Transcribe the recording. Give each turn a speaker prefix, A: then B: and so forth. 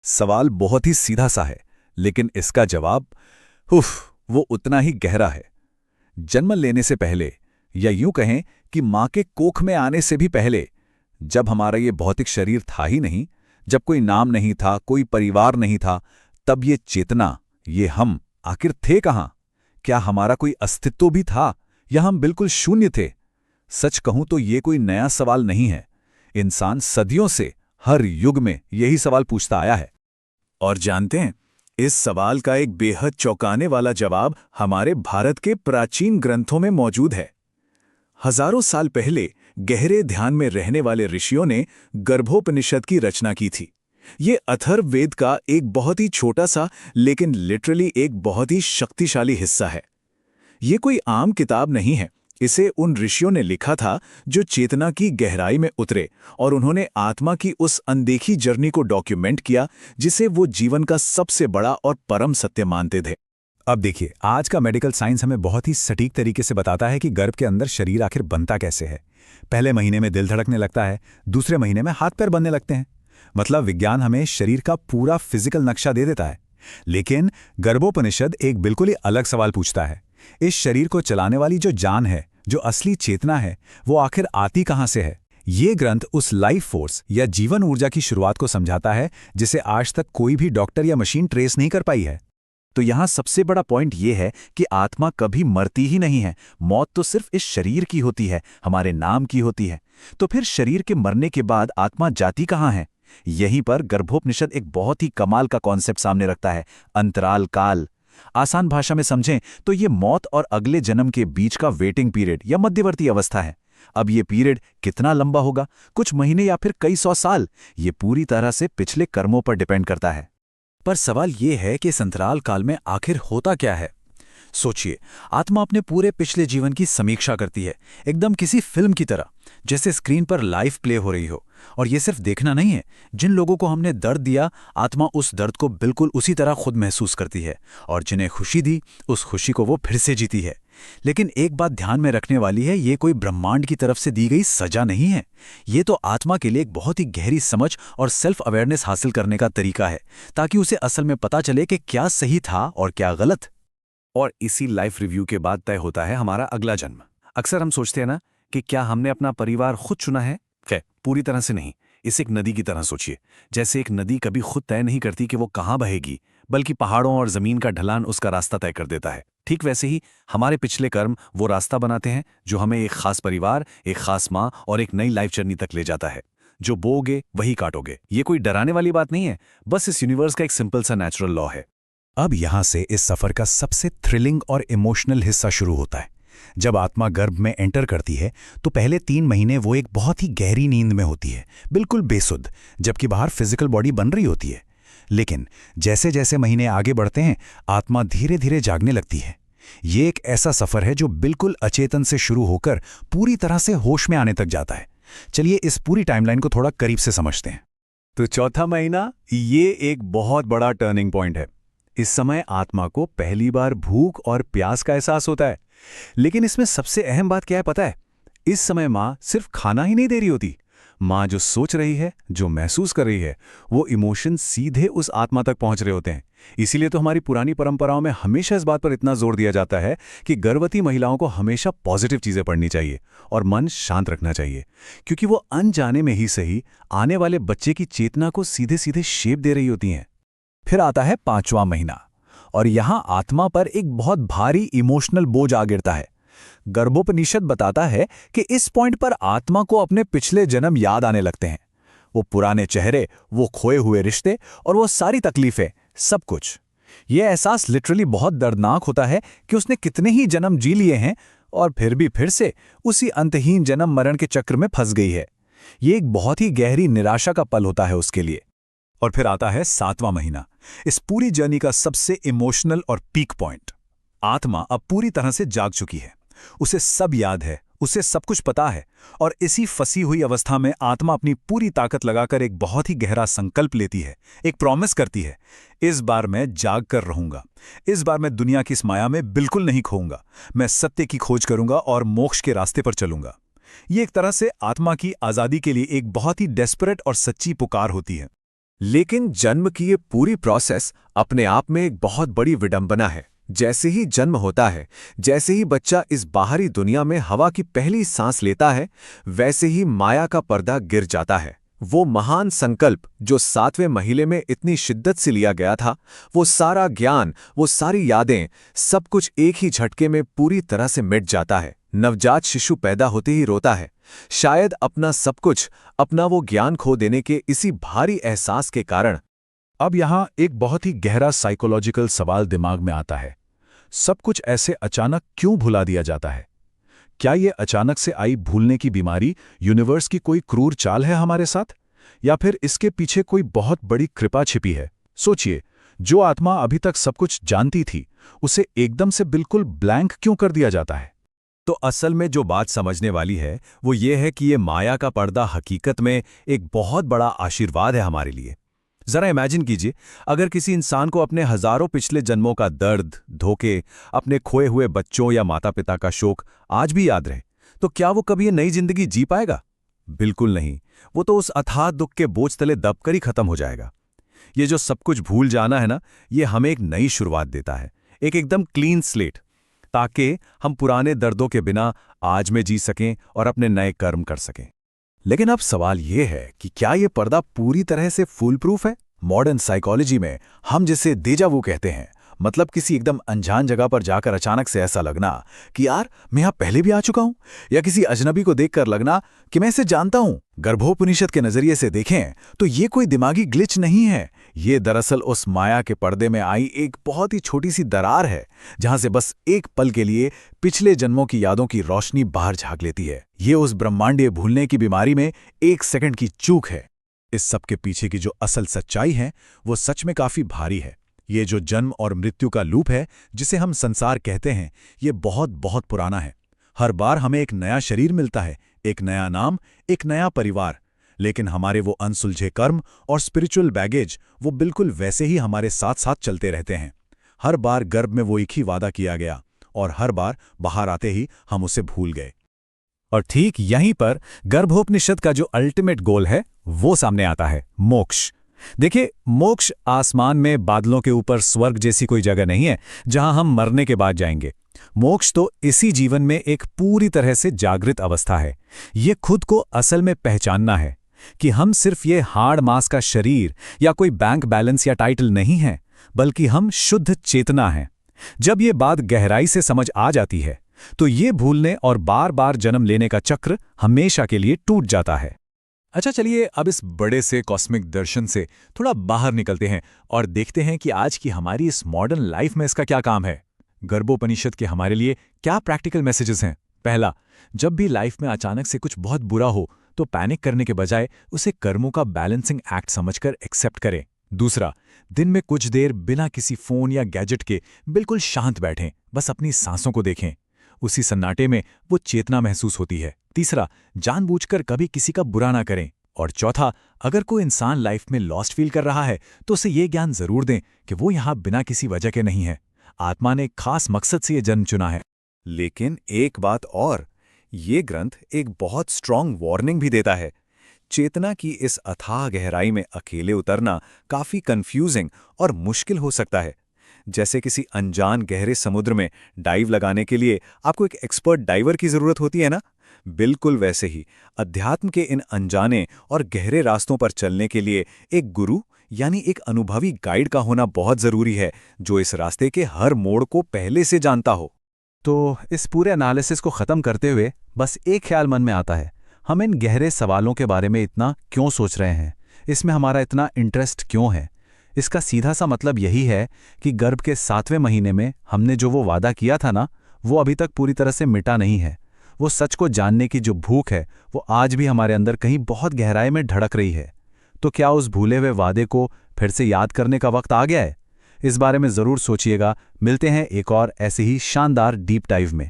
A: सवाल बहुत ही सीधा सा है, लेकिन इसका जवाब वो उतना ही गहरा है। जन्म लेने से पहले, या यूं कहें कि मां के कोख में आने से भी पहले, जब हमारा ये भौतिक शरीर था ही नहीं, जब कोई नाम नहीं था, कोई परिवार नहीं था, तब ये चेतना, ये हम आखिर थे कहां? क्या हमारा कोई अस्तित्व भी था, या हम बिल्कुल शून्य थे? सच कहूं तो ये कोई नया सवाल नहीं है। इंसान सदियों से हर युग में यही सवाल पूछता आया है। और जानते हैं, इस सवाल का एक बेहद चौंकाने वाला जवाब हमारे भारत के प्राचीन ग्रंथों में मौजूद है। हजारों साल पहले गहरे ध्यान में रहने वाले ऋषियों ने गर्भोपनिषद की रचना की थी। ये अथर्ववेद का एक बहुत ही छोटा सा, लेकिन लिटरली एक बहुत ही शक्तिशाली हिस्सा है। ये कोई आम किताब नहीं है। इसे उन ऋषियों ने लिखा था जो चेतना की गहराई में उतरे, और उन्होंने आत्मा की उस अनदेखी जर्नी को डॉक्यूमेंट किया जिसे वो जीवन का सबसे बड़ा और परम सत्य मानते थे।
B: अब देखिए, आज का मेडिकल साइंस हमें बहुत ही सटीक तरीके से बताता है कि गर्भ के अंदर शरीर आखिर बनता कैसे है। पहले महीने में दिल धड़कने लगता है, दूसरे महीने में हाथ पैर बनने लगते हैं। मतलब विज्ञान हमें शरीर का पूरा फिजिकल नक्शा दे देता है। लेकिन गर्भोपनिषद एक बिल्कुल ही अलग सवाल पूछता है। इस शरीर को चलाने वाली जो जान है, जो असली चेतना है, वो आखिर आती कहां से है? ये ग्रंथ उस लाइफ फोर्स या जीवन ऊर्जा की शुरुआत को समझाता है जिसे आज तक कोई भी डॉक्टर या मशीन ट्रेस नहीं कर पाई है।
A: तो यहाँ सबसे बड़ा पॉइंट ये है कि आत्मा कभी मरती ही नहीं है। मौत तो सिर्फ इस शरीर की होती है, हमारे नाम की होती है। तो फिर शरीर के मरने के बाद आत्मा जाती कहाँ है? यहीं पर गर्भोपनिषद एक बहुत ही कमाल का कॉन्सेप्ट सामने रखता है, अंतराल काल। आसान भाषा में समझें तो ये मौत और अगले जन्म के बीच का वेटिंग पीरियड या मध्यवर्ती अवस्था है। अब ये पीरियड कितना लंबा होगा, कुछ महीने या फिर कई सौ साल, ये पूरी तरह से पिछले कर्मों पर डिपेंड करता है। पर सवाल ये है कि इस अंतराल काल में आखिर होता क्या है? सोचिए, आत्मा अपने पूरे पिछले जीवन की समीक्षा करती है, एकदम किसी फिल्म की तरह, जैसे स्क्रीन पर लाइव प्ले हो रही हो। और ये सिर्फ देखना नहीं है, जिन लोगों को हमने दर्द दिया, आत्मा उस दर्द को बिल्कुल उसी तरह खुद महसूस करती है, और जिन्हें खुशी दी, उस खुशी को वो फिर से जीती है। लेकिन एक बात ध्यान में रखने वाली है, ये कोई ब्रह्मांड की तरफ से दी गई सजा नहीं है। ये तो आत्मा के लिए एक बहुत ही गहरी समझ और सेल्फ अवेयरनेस हासिल करने का तरीका है, ताकि उसे असल में पता चले कि क्या सही था और क्या गलत।
B: और इसी लाइफ रिव्यू के बाद तय होता है हमारा अगला जन्म। अक्सर हम सोचते हैं ना कि क्या हमने अपना परिवार खुद चुना है? खैर, पूरी तरह से नहीं। इसे एक नदी की तरह सोचिए। जैसे एक नदी कभी खुद तय नहीं करती कि वो कहाँ बहेगी, बल्कि पहाड़ों और जमीन का ढलान उसका रास्ता तय कर देता है। ठीक वैसे ही हमारे पिछले कर्म वो रास्ता बनाते हैं जो हमें एक खास परिवार, एक खास माँ और एक नई लाइफ जर्नी तक ले जाता है। जो बोओगे वही काटोगे। ये कोई डराने वाली बात नहीं है, बस इस यूनिवर्स का एक सिंपल सा नेचुरल लॉ है। अब यहां से इस सफर का सबसे थ्रिलिंग और इमोशनल हिस्सा शुरू होता है। जब आत्मा गर्भ में एंटर करती है तो पहले 3 महीने वो एक बहुत ही गहरी नींद में होती है, बिल्कुल बेसुध, जबकि बाहर फिजिकल बॉडी बन रही होती है। लेकिन जैसे जैसे महीने आगे बढ़ते हैं, आत्मा धीरे धीरे जागने लगती है। ये एक ऐसा सफर है जो बिल्कुल अचेतन से शुरू होकर पूरी तरह से होश में आने तक जाता है। चलिए इस पूरी टाइमलाइन को थोड़ा करीब से समझते हैं। तो चौथा महीना, ये एक बहुत बड़ा टर्निंग पॉइंट है। इस समय आत्मा को पहली बार भूख और प्यास का एहसास होता है। लेकिन इसमें सबसे अहम बात क्या है पता है? इस समय माँ सिर्फ खाना ही नहीं दे रही होती। माँ जो सोच रही है, जो महसूस कर रही है, वो इमोशन सीधे उस आत्मा तक पहुंच रहे होते हैं। इसीलिए तो हमारी पुरानी परंपराओं में हमेशा इस बात पर इतना जोर दिया जाता है कि गर्भवती महिलाओं को हमेशा पॉजिटिव चीजें पढ़नी चाहिए और मन शांत रखना चाहिए, क्योंकि वो अनजाने में ही सही आने वाले बच्चे की चेतना को सीधे सीधे शेप दे रही होती हैं। फिर आता है 5वां महीना, और यहां आत्मा पर एक बहुत भारी इमोशनल बोझ आ गिरता है। गर्भोपनिषद बताता है कि इस पॉइंट पर आत्मा को अपने पिछले जन्म याद आने लगते हैं। वो पुराने चेहरे, वो खोए हुए रिश्ते और वो सारी तकलीफें, सब कुछ। ये एहसास लिटरली बहुत दर्दनाक होता है कि उसने कितने ही जन्म जी लिए हैं और फिर भी फिर से उसी अंतहीन जन्म मरण के चक्र में फंस गई है। ये एक बहुत ही गहरी निराशा का पल होता है उसके लिए। और फिर आता है 7वां महीना, इस पूरी जर्नी का सबसे इमोशनल और पीक पॉइंट। आत्मा अब पूरी तरह से जाग चुकी है, उसे सब याद है, उसे सब कुछ पता है, और इसी फंसी हुई अवस्था में आत्मा अपनी पूरी ताकत लगाकर एक बहुत ही गहरा संकल्प लेती है, एक प्रॉमिस करती है। इस बार मैं जाग कर रहूंगा, इस बार मैं दुनिया की इस माया में बिल्कुल नहीं खोऊंगा, मैं सत्य की खोज करूंगा और मोक्ष के रास्ते पर चलूंगा। ये एक तरह से आत्मा की आजादी के लिए एक बहुत ही डेस्परेट और सच्ची पुकार होती है।
A: लेकिन जन्म की ये पूरी प्रोसेस अपने आप में एक बहुत बड़ी विडंबना है। जैसे ही जन्म होता है, जैसे ही बच्चा इस बाहरी दुनिया में हवा की पहली सांस लेता है, वैसे ही माया का पर्दा गिर जाता है। वो महान संकल्प जो 7वें महीने में इतनी शिद्दत से लिया गया था, वो सारा ज्ञान, वो सारी यादें, सब कुछ एक ही झटके में पूरी तरह से मिट जाता है। नवजात शिशु पैदा होते ही रोता है, शायद अपना सब कुछ, अपना वो ज्ञान खो देने के इसी भारी एहसास के कारण।
C: अब यहाँ एक बहुत ही गहरा साइकोलॉजिकल सवाल दिमाग में आता है। सब कुछ ऐसे अचानक क्यों भुला दिया जाता है? क्या ये अचानक से आई भूलने की बीमारी यूनिवर्स की कोई क्रूर चाल है हमारे साथ, या फिर इसके पीछे कोई बहुत बड़ी कृपा छिपी है? सोचिए, जो आत्मा अभी तक सब कुछ जानती थी, उसे एकदम से बिल्कुल ब्लैंक क्यों कर दिया जाता है?
B: तो असल में जो बात समझने वाली है वो ये है कि ये माया का पर्दा हकीकत में एक बहुत बड़ा आशीर्वाद है हमारे लिए। जरा इमेजिन कीजिए, अगर किसी इंसान को अपने हजारों पिछले जन्मों का दर्द, धोखे, अपने खोए हुए बच्चों या माता पिता का शोक आज भी याद रहे, तो क्या वो कभी ये नई जिंदगी जी पाएगा? बिल्कुल नहीं। वो तो उस अथाह दुख के बोझ तले दबकर ही खत्म हो जाएगा। ये जो सब कुछ भूल जाना है ना, ये हमें एक नई शुरुआत देता है, एक एकदम क्लीन स्लेट, ताकि हम पुराने दर्दों के बिना आज में जी सकें और अपने नए कर्म कर सकें।
A: लेकिन अब सवाल ये है कि क्या ये पर्दा पूरी तरह से फूल प्रूफ है? मॉडर्न साइकोलॉजी में हम जिसे डेजा वू कहते हैं, मतलब किसी एकदम अनजान जगह पर जाकर अचानक से ऐसा लगना कि यार मैं यहाँ पहले भी आ चुका हूँ, या किसी अजनबी को देखकर लगना कि मैं इसे जानता हूँ। गर्भोपनिषद के नजरिए से देखें तो ये कोई दिमागी ग्लिच नहीं है, ये दरअसल उस माया के पर्दे में आई एक बहुत ही छोटी सी दरार है, जहां से बस एक पल के लिए पिछले जन्मों की यादों की रोशनी बाहर झांक लेती है। ये उस ब्रह्मांडीय भूलने की बीमारी में 1 सेकंड की चूक है।
C: इस सब के पीछे की जो असल सच्चाई है, वो सच में काफी भारी है। ये जो जन्म और मृत्यु का लूप है, जिसे हम संसार कहते हैं, ये बहुत बहुत पुराना है। हर बार हमें एक नया शरीर मिलता है, एक नया नाम, एक नया परिवार, लेकिन हमारे वो अनसुलझे कर्म और स्पिरिचुअल बैगेज वो बिल्कुल वैसे ही हमारे साथ साथ चलते रहते हैं। हर बार गर्भ में वो एक ही वादा किया गया, और हर बार बाहर आते ही हम उसे भूल गए।
B: और ठीक यहीं पर गर्भोपनिषद का जो अल्टीमेट गोल है वो सामने आता है, मोक्ष। देखिए, मोक्ष आसमान में बादलों के ऊपर स्वर्ग जैसी कोई जगह नहीं है जहां हम मरने के बाद जाएंगे। मोक्ष तो इसी जीवन में एक पूरी तरह से जागृत अवस्था है। ये खुद को असल में पहचानना है कि हम सिर्फ ये हाड़ मांस का शरीर या कोई बैंक बैलेंस या टाइटल नहीं है, बल्कि हम शुद्ध चेतना हैं। जब ये बात गहराई से समझ आ जाती है तो ये भूलने और बार बार जन्म लेने का चक्र हमेशा के लिए टूट जाता है।
A: अच्छा, चलिए अब इस बड़े से कॉस्मिक दर्शन से थोड़ा बाहर निकलते हैं और देखते हैं कि आज की हमारी इस मॉडर्न लाइफ में इसका क्या काम है। गर्भोपनिषद के हमारे लिए क्या प्रैक्टिकल मैसेजेस हैं? पहला, जब भी लाइफ में अचानक से कुछ बहुत बुरा हो तो पैनिक करने के बजाय उसे कर्मों का बैलेंसिंग एक्ट समझकर एक्सेप्ट करें। दूसरा, दिन में कुछ देर बिना किसी फोन या गैजेट के बिल्कुल शांत बैठें, बस अपनी सांसों को देखें। उसी सन्नाटे में वो चेतना महसूस होती है। तीसरा, जानबूझकर कभी किसी का बुरा ना करें। और चौथा, अगर कोई इंसान लाइफ में लॉस्ट फील कर रहा है तो उसे ये ज्ञान जरूर दें कि वो यहाँ बिना किसी वजह के नहीं है। आत्मा ने एक खास मकसद से ये जन्म चुना है।
B: लेकिन एक बात और, ये ग्रंथ एक बहुत स्ट्रांग वार्निंग भी देता है। चेतना की इस अथाह गहराई में अकेले उतरना काफी कंफ्यूजिंग और मुश्किल हो सकता है। जैसे किसी अनजान गहरे समुद्र में डाइव लगाने के लिए आपको एक एक्सपर्ट डाइवर की जरूरत होती है ना, बिल्कुल वैसे ही अध्यात्म के इन अनजाने और गहरे रास्तों पर चलने के लिए एक गुरु यानी एक अनुभवी गाइड का होना बहुत जरूरी है, जो इस रास्ते के हर मोड़ को पहले से जानता हो।
C: तो इस पूरे एनालिसिस को खत्म करते हुए बस एक ख्याल मन में आता है, हम इन गहरे सवालों के बारे में इतना क्यों सोच रहे हैं, इसमें हमारा इतना इंटरेस्ट क्यों है? इसका सीधा सा मतलब यही है कि गर्भ के 7वें महीने में हमने जो वो वादा किया था ना, वो अभी तक पूरी तरह से मिटा नहीं है। वो सच को जानने की जो भूख है वो आज भी हमारे अंदर कहीं बहुत गहराई में धड़क रही है। तो क्या उस भूले हुए वादे को फिर से याद करने का वक्त आ गया है? इस बारे में जरूर सोचिएगा। मिलते हैं एक और ऐसे ही शानदार डीप डाइव में।